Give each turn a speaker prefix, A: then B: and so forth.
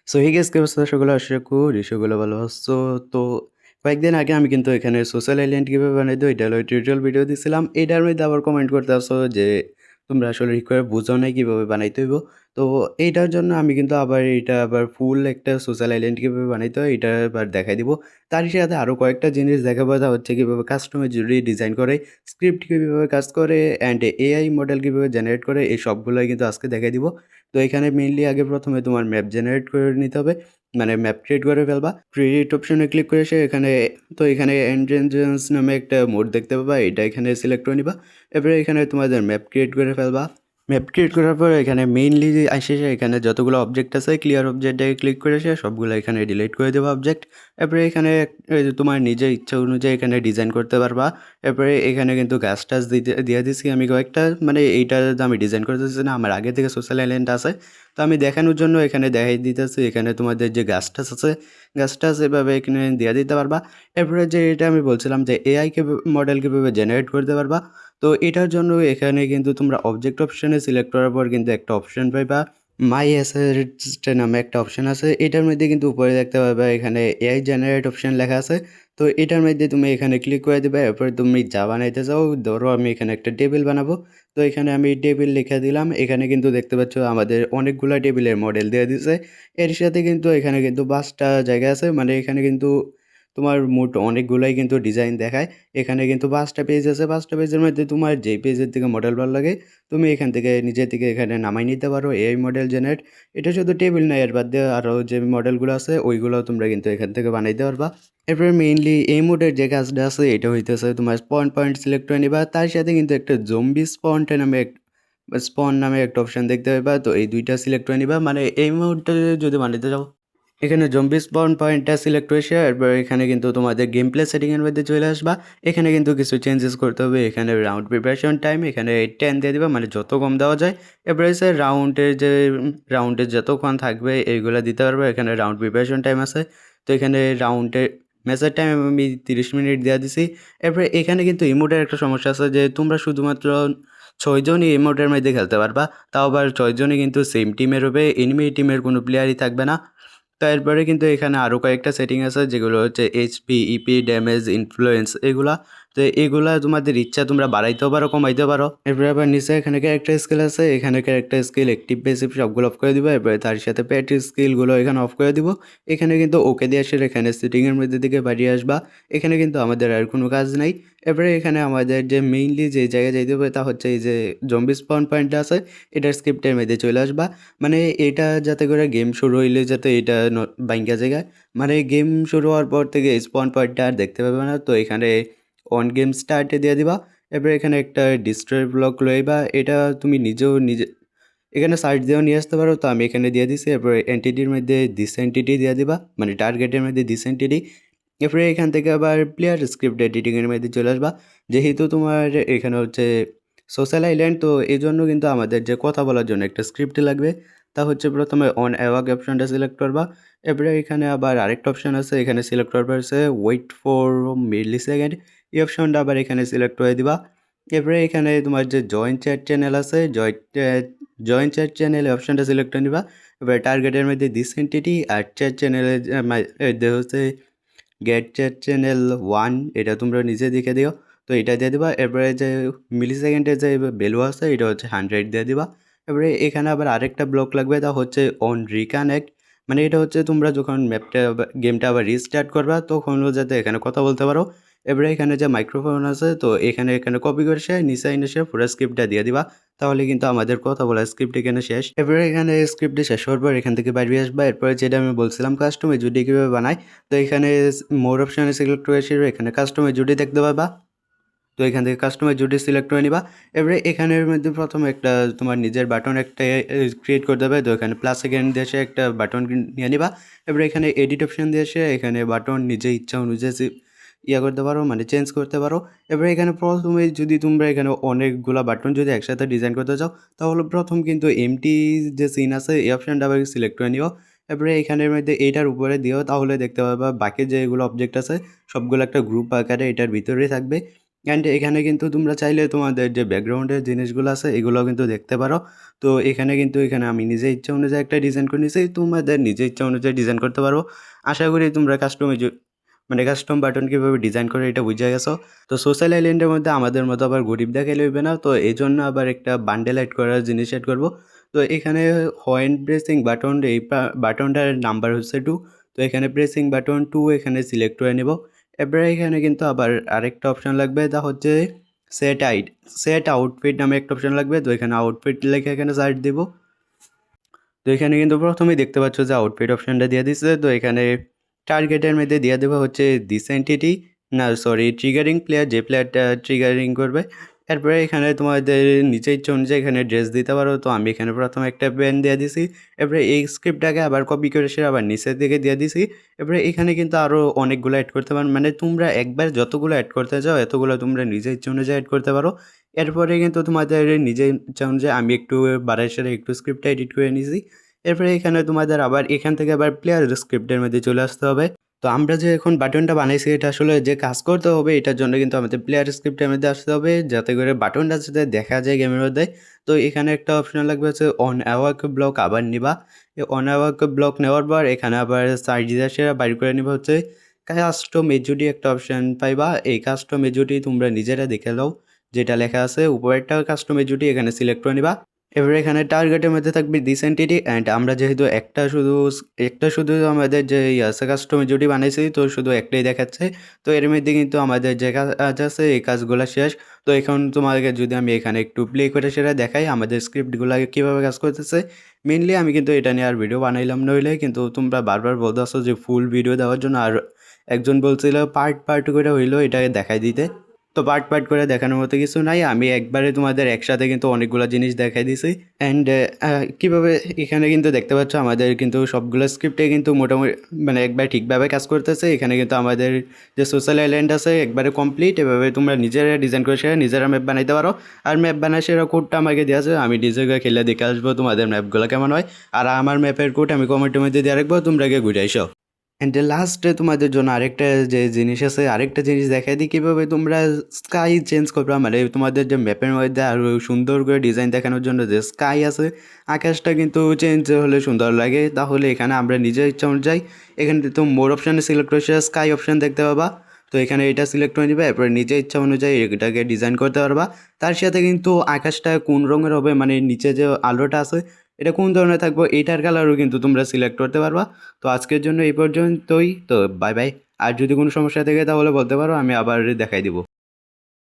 A: So hey guess কি অবস্থা সকলে আশা করি সকলে ভালো আছো। তো কয়েকদিন আগে আমি কিন্তু এখানে সোশ্যাল আইল্যান্ড কীভাবে বানাই দিই এটা হলো টিউটোরিয়াল ভিডিও দিছিলাম। এটার মধ্যে আবার কমেন্ট করতে আসো যে তোমরা আসলে ঠিক করে বুঝো নাই কীভাবে বানাইতে হইব। তো এইটার জন্য আমি কিন্তু আবার এটা আবার ফুল একটা সোশ্যাল আইল্যান্ড কীভাবে বানাইতে হয় এটা এবার দেখাই দিব। তার সাথে আরও কয়েকটা জিনিস দেখাবো, তা হচ্ছে কীভাবে কাস্টমার জুড়ি ডিজাইন করে, স্ক্রিপ্ট কীভাবে কাজ করে, অ্যান্ড এআই মডেল কীভাবে জেনারেট করে, এই সবগুলোই কিন্তু আজকে দেখাই দিব। তো এখানে মেইনলি আগে প্রথমে তোমার ম্যাপ জেনারেট করে নিতে হবে, মানে ম্যাপ ক্রিয়েট করে ফেলবা। ক্রিয়েট অপশনে ক্লিক করে এসে এখানে, তো এখানে এন্ট্রেন্স নামে একটা মোড দেখতে পাবা, এটা এখানে সিলেক্ট করে নিবা। এবারে এখানে তোমাদের ম্যাপ ক্রিয়েট করে ফেলবা। ম্যাপ ক্রিয়েট করার পর এখানে মেইনলি আসে এখানে যতগুলো অবজেক্ট আছে ক্লিয়ার অবজেক্টে ক্লিক করে এসে সবগুলো এখানে ডিলিট করে দেবো অবজেক্ট। এরপরে এখানে এই যে তোমার নিজের ইচ্ছা অনুযায়ী এখানে ডিজাইন করতে পারবা। এরপরে এখানে কিন্তু গাছ টাছ দিয়ে দিচ্ছি আমি কয়েকটা, মানে এইটা আমি ডিজাইন করতেছি না, আমার আগে থেকে সোশ্যাল আইল্যান্ড আছে। তো আমি দেখানোর জন্য এখানে দেখাই দিতেছি, এখানে তোমাদের যে গাছ টাছ আছে গাছ টাছ এভাবে এখানে দিয়ে দিতে পারবা। এরপরে যে এটা আমি বলছিলাম যে এআইকে মডেল কীভাবে জেনারেট করতে পারবা, তো এটার জন্য এখানে কিন্তু তোমরা অবজেক্ট অপশনে সিলেক্ট করার পর কিন্তু একটা অপশন পাইবা, মাই অ্যাসেটস নামে একটা অপশন আছে। এটার মধ্যে কিন্তু উপরে দেখতে পাবে এখানে এআই জেনারেট অপশন লেখা আছে। তো এটার মধ্যে তুমি এখানে ক্লিক করে দেবে। এরপরে তুমি যা বানাইতে চাও, ধরো আমি এখানে একটা টেবিল বানাবো, তো এখানে আমি টেবিল লিখে দিলাম। এখানে কিন্তু দেখতে পাচ্ছ আমাদের অনেকগুলা টেবিলের মডেল দিয়ে দিছে। এর সাথে কিন্তু এখানে কিন্তু 5টা জায়গা আছে, মানে এখানে কিন্তু তোমার মোট অনেকগুলাই কিন্তু ডিজাইন দেখায়। এখানে কিন্তু 5টা পেজ আছে, 5টা পেজের মধ্যে তোমার যেই পেজের থেকে মডেল ভালো লাগে তুমি এখান থেকে নিজে থেকে এখানে নামাই নিতে পারো এআই মডেল জেনারেট। এটা শুধু টেবিল না, এর বাদ দিয়ে আরও যে মডেলগুলো আছে ওইগুলোও তোমরা কিন্তু এখান থেকে বানাইতে পারবা। এরপরে মেইনলি এই মোডের যে কাজটা আছে এটা হইতেছে তোমার স্পন পয়েন্ট সিলেক্ট করে নিবা, তার সাথে কিন্তু একটা জম্বি স্পন নামে একটা অপশন দেখতে পাবা। তো এই দুইটা সিলেক্ট করে নিবা, মানে এই মোডটা যদি বানাইতে যাও এখানে জম্বি স্পন পয়েন্টটা সিলেক্ট করে এরপর এখানে কিন্তু তোমাদের গেম প্লে সেটিংয়ের মধ্যে চলে আসবা। এখানে কিন্তু কিছু চেঞ্জেস করতে হবে। এখানে রাউন্ড প্রিপারেশন টাইম এখানে 10 দিয়ে দিবা, মানে যত কম দেওয়া যায়। এরপরে সে রাউন্ডের যতক্ষণ থাকবে এইগুলো দিতে পারবে। এখানে রাউন্ড প্রিপারেশন টাইম আছে, তো এখানে রাউন্ডের ম্যাচের টাইম আমি 30 মিনিট দেওয়া দিছি। এরপরে এখানে কিন্তু ইমোটের একটা সমস্যা আছে যে তোমরা শুধুমাত্র 6 জনই ইমোটের মধ্যে খেলতে পারবা, তাও আবার 6 জনই কিন্তু সেম টিমের হবে, এনিমি টিমের কোনো প্লেয়ারই থাকবে না। তো এরপরে কিন্তু এখানে আরও কয়েকটা সেটিং আছে যেগুলো হচ্ছে এইচপি, ইপি, ড্যামেজ, ইনফ্লুয়েন্স এগুলা। তো এগুলা তোমাদের ইচ্ছা, তোমরা বাড়াইতেও পারো কমাইতেও পারো। এরপরে আবার নিচে এখানে ক্যারেক্টার স্কিল আছে, এখানে ক্যারেক্টার স্কিল অ্যাক্টিভ প্যাসিভ সবগুলো অফ করে দিব। এরপরে তার সাথে প্যাট স্কিলগুলো এখানে অফ করে দিব। এখানে কিন্তু ওকে দিয়ে আসে এখানে সেটিংয়ের মধ্যে দিকে বাড়িয়ে আসবা। এখানে কিন্তু আমাদের আর কোনো কাজ নাই। এরপরে এখানে আমাদের যে মেইনলি যে জায়গায় যাইতে হবে তা হচ্ছে এই যে জম্বি স্পন পয়েন্টটা আছে, এটার স্ক্রিপ্টের মধ্যে চলে আসবা। মানে এটা যাতে করে গেম শুরু হইলে যাতে এটা বাইঙ্গা জায়গায়, মানে গেম শুরু হওয়ার পর থেকে স্পন পয়েন্টটা আর দেখতে পাবে না। তো এখানে অন গেম স্টার্টে দিয়ে দিবা। এরপরে এখানে একটা ডিস্ট্রয় ব্লক লইবা, এটা তুমি নিজে এখানে সার্চ দিয়েও নিয়ে আসতে পারো। তো আমি এখানে দিয়ে দিছি। এরপরে এন্টিটির মধ্যে দিস এন্টিটি দিয়ে দিবা, মানে টার্গেটের মধ্যে দিস এন্টিটি। এরপরে এখান থেকে আবার প্লেয়ার স্ক্রিপ্ট এডিটিংয়ের মধ্যে চলে আসবা। যেহেতু তোমার এখানে হচ্ছে সোশ্যাল আইল্যান্ড, তো এই জন্য কিন্তু আমাদের যে কথা বলার জন্য একটা স্ক্রিপ্ট লাগবে। তা হচ্ছে প্রথমে অন অ্যাওয়াক অপশনটা সিলেক্ট করবা। এরপরে এখানে আবার আরেকটা অপশন আছে, এখানে সিলেক্ট করবার আছে ওয়েট ফর মিলি সেকেন্ড, এই অপশনটা আবার এখানে সিলেক্ট করে দিবা। এরপরে এখানে তোমার যে জয়েন্ট চ্যাট চ্যানেল আছে, জয়েন্ট চ্যাট চ্যানেল অপশনটা সিলেক্ট করে নিবা। এবার টার্গেটের মধ্যে দিস এন্টিটি আর চ্যাট চ্যানেলের হচ্ছে গেট চ্যাট চ্যানেল 1, এটা তোমরা নিজে দেখে দিও। তো এটা দিয়ে দিবা। এরপরে যে মিলি সেকেন্ডের যে ভ্যালু আছে এটা হচ্ছে 100 দিয়ে দিবা। এবারে এখানে আবার আরেকটা ব্লক লাগবে, তা হচ্ছে অন রিকানেক্ট, মানে এটা হচ্ছে তোমরা যখন গেমটা আবার রিস্টার্ট করবা তখনও যাতে এখানে কথা বলতে পারো। এবারে এখানে যে মাইক্রোফোন আছে, তো এখানে কপি করে সে নিচে এনে সে পুরো স্ক্রিপ্টটা দিয়ে দিবা। তাহলে কিন্তু আমাদের কথা বলার স্ক্রিপ্ট এখানে শেষ। এবারে এখানে স্ক্রিপ্টে শেষ হওয়ার পর এখান থেকে বাইরে আসবা। এরপরে যেটা আমি বলছিলাম কাস্টমার জুডি কীভাবে বানায়, তো এখানে মোর অপশানে সিলেক্ট করে এসে এখানে কাস্টমার জুডি দেখতে পাবা। তো এখান থেকে কাস্টমার জুডি সিলেক্ট করে নিবা। এবারে এখানের মধ্যে প্রথমে একটা তোমার নিজের বাটন একটা ক্রিয়েট করতে হবে। তো এখানে প্লাস সেকেন্ড দিয়ে এসে একটা বাটন নিয়ে নিবা। এবারে এখানে এডিট অপশান দিয়ে এসে এখানে বাটন নিজে ইচ্ছা অনুযায়ী করতে পারো, মানে চেঞ্জ করতে পারো। এবারে এখানে প্রথমে যদি তোমরা এখানে অনেকগুলা বাটন যদি একসাথে ডিজাইন করতে চাও, তাহলে প্রথম কিন্তু এমটি যে সিন আছে এই অপশানটা আবার সিলেক্ট করে নিও। এবারে এখানের মধ্যে এইটার উপরে দিও, তাহলে দেখতে পাবা বাকি যেগুলো অবজেক্ট আছে সবগুলো একটা গ্রুপ আকারে এটার ভিতরেই থাকবে। অ্যান্ড এখানে কিন্তু তোমরা চাইলে তোমাদের যে ব্যাকগ্রাউন্ডের জিনিসগুলো আছে এগুলোও কিন্তু দেখতে পারো। তো এখানে আমি নিজের ইচ্ছা অনুযায়ী একটা ডিজাইন করে নিয়েছি, তোমাদের নিজের ইচ্ছা অনুযায়ী ডিজাইন করতে পারো। আশা করি তোমরা কাস্টম বাটন কীভাবে ডিজাইন করে এটা বুঝে গেছো। তো সোশ্যাল আইল্যান্ডের মধ্যে আমাদের মতো আবার গরিব দেখাইলে হইবে না, তো এই জন্য আবার একটা বান্ডেল অ্যাড করার জিনিস অ্যাড করবো। তো এখানে হ্যান্ড প্রেসিং বাটন, এই বাটনটার নাম্বার হচ্ছে 2। তো এখানে প্রেসিং বাটন 2 এখানে সিলেক্ট করে নেব। এবারে এখানে কিন্তু আবার আরেকটা অপশন লাগবে, তা হচ্ছে সেট আউটফিট নামে একটা অপশন লাগবে। তো এখানে আউটফিট লিখে এখানে সার্চ দেব। তো এখানে কিন্তু প্রথমেই দেখতে পাচ্ছ যে আউটফিট অপশনটা দিয়ে দিচ্ছে। তো এখানে টার্গেটের মধ্যে দিয়ে দেওয়া হচ্ছে দিস এন্টিটি, না সরি ট্রিগারিং প্লেয়ার, যে প্লেয়ারটা ট্রিগারিং করবে। এরপরে এখানে তোমাদের নিচে ইচ্ছে অনুযায়ী এখানে ড্রেস দিতে পারো। তো আমি এখানে প্রথমে একটা প্যান দিয়ে দিছি। এরপরে এই স্ক্রিপ্টটাকে আবার কপি করে সে আবার নিচের দিকে দিয়ে দিছি। এরপরে এখানে কিন্তু আরও অনেকগুলো অ্যাড করতে পারো, মানে তোমরা একবার যতগুলো অ্যাড করতে চাও এতগুলো তোমরা নিজের ইচ্ছে অনুযায়ী অ্যাড করতে পারো। এরপরে কিন্তু তোমাদের নিজের ইচ্ছা অনুযায়ী আমি একটু বাড়াই সাড়ে একটু স্ক্রিপ্টটা এডিট করে নিয়েছি। এরপরে এখানে তোমাদের আবার এখান থেকে আবার প্লেয়ার স্ক্রিপ্টের মধ্যে চলে আসতে হবে। তো আমরা যে এখন বাটনটা বানাইছি এটা আসলে যে কাজ করতে হবে এটার জন্য কিন্তু আমাদের প্লেয়ার স্ক্রিপ্টের মধ্যে আসতে হবে, যাতে করে বাটনটা যাতে দেখা যায় গেমের মধ্যে। তো এখানে একটা অপশন লাগবে হচ্ছে অন অ্যাওয়াক ব্লক আবার নিবা। এই অন অ্যাওয়াক ব্লক নেওয়ার পর এখানে আবার সাইডে বাইর করে নিবা হচ্ছে কাস্টম এজুডি একটা অপশন পাইবা। এই কাস্টম এজুডি তোমরা নিজেরা দেখে নাও, যেটা লেখা আছে উপরেরটা কাস্টম এজুডি এখানে সিলেক্ট করে নিবা। এবার এখানে টার্গেটের মধ্যে থাকবে দিস এন্টিটি, অ্যান্ড আমরা যেহেতু একটা শুধু আমাদের যে আছে কাস্টমার জুটি বানাইছি, তো শুধু একটাই দেখাচ্ছে। তো এর মধ্যে কিন্তু আমাদের যে কাজ আছে এই কাজগুলো শেষ। তো এখন তোমাকে যদি আমি এখানে একটু প্লে করে সেটা দেখাই আমাদের স্ক্রিপ্টগুলো কীভাবে কাজ করতেছে। মেনলি আমি কিন্তু এটা নিয়ে আর ভিডিও বানাইলাম নইলে, কিন্তু তোমরা বারবার বলতে আসো যে ফুল ভিডিও দেওয়ার জন্য, আর একজন বলছিল পার্ট করে হইলো এটাকে দেখাই দিতে। তো পার্ট করে দেখানোর মতো কিছু নাই, আমি একবারে তোমাদের একসাথে কিন্তু অনেকগুলো জিনিস দেখাই দিছি। অ্যান্ড কীভাবে এখানে কিন্তু দেখতে পাচ্ছ আমাদের কিন্তু সবগুলো স্ক্রিপ্টে কিন্তু মোটামুটি মানে একবার ঠিকভাবে কাজ করতেছে। এখানে কিন্তু আমাদের যে সোশ্যাল আইল্যান্ড আছে একবারে কমপ্লিট। এভাবে তোমরা নিজেরা ডিজাইন করে সেরা নিজেরা ম্যাপ বানাইতে পারো। আর ম্যাপ বানায় সেরা কোডটা আমাকে দেওয়া আছে, আমি ডিজাইন খেলে দেখে আসবো তোমাদের ম্যাপগুলো কেমন হয়। আর আমার ম্যাপের কোড আমি কমেন্টের মধ্যে দিয়ে রাখবো, তোমরা গিয়ে ঘুরে আইসো। অ্যান্ড লাস্টে তোমাদের জন্য আরেকটা যে জিনিস আছে, আরেকটা জিনিস দেখাই দিই কীভাবে তোমরা স্কাই চেঞ্জ করবা। মানে তোমাদের যে ম্যাপের মধ্যে আরও সুন্দর করে ডিজাইন দেখানোর জন্য যে স্কাই আছে, আকাশটা কিন্তু চেঞ্জ হলে সুন্দর লাগে। তাহলে এখানে আমরা নিজের ইচ্ছা অনুযায়ী এখানে তো মোর অপশানে সিলেক্ট করে স্কাই অপশান দেখতে পাবা। তো এখানে এটা সিলেক্ট করে নিবে, এরপরে নিজের ইচ্ছা অনুযায়ী এটাকে ডিজাইন করতে পারবা। তার সাথে কিন্তু আকাশটা কোন রঙের হবে, মানে নিচে যে আলোটা আছে এটা কোন ধরনের থাকবে এটার কালারও কিন্তু তোমরা সিলেক্ট করতে পারবা। তো আজকের জন্য এই পর্যন্তই, তো বাই বাই। আর যদি কোনো সমস্যা থাকে তাহলে বলতে পারো, আমি আবার দেখাই দিব।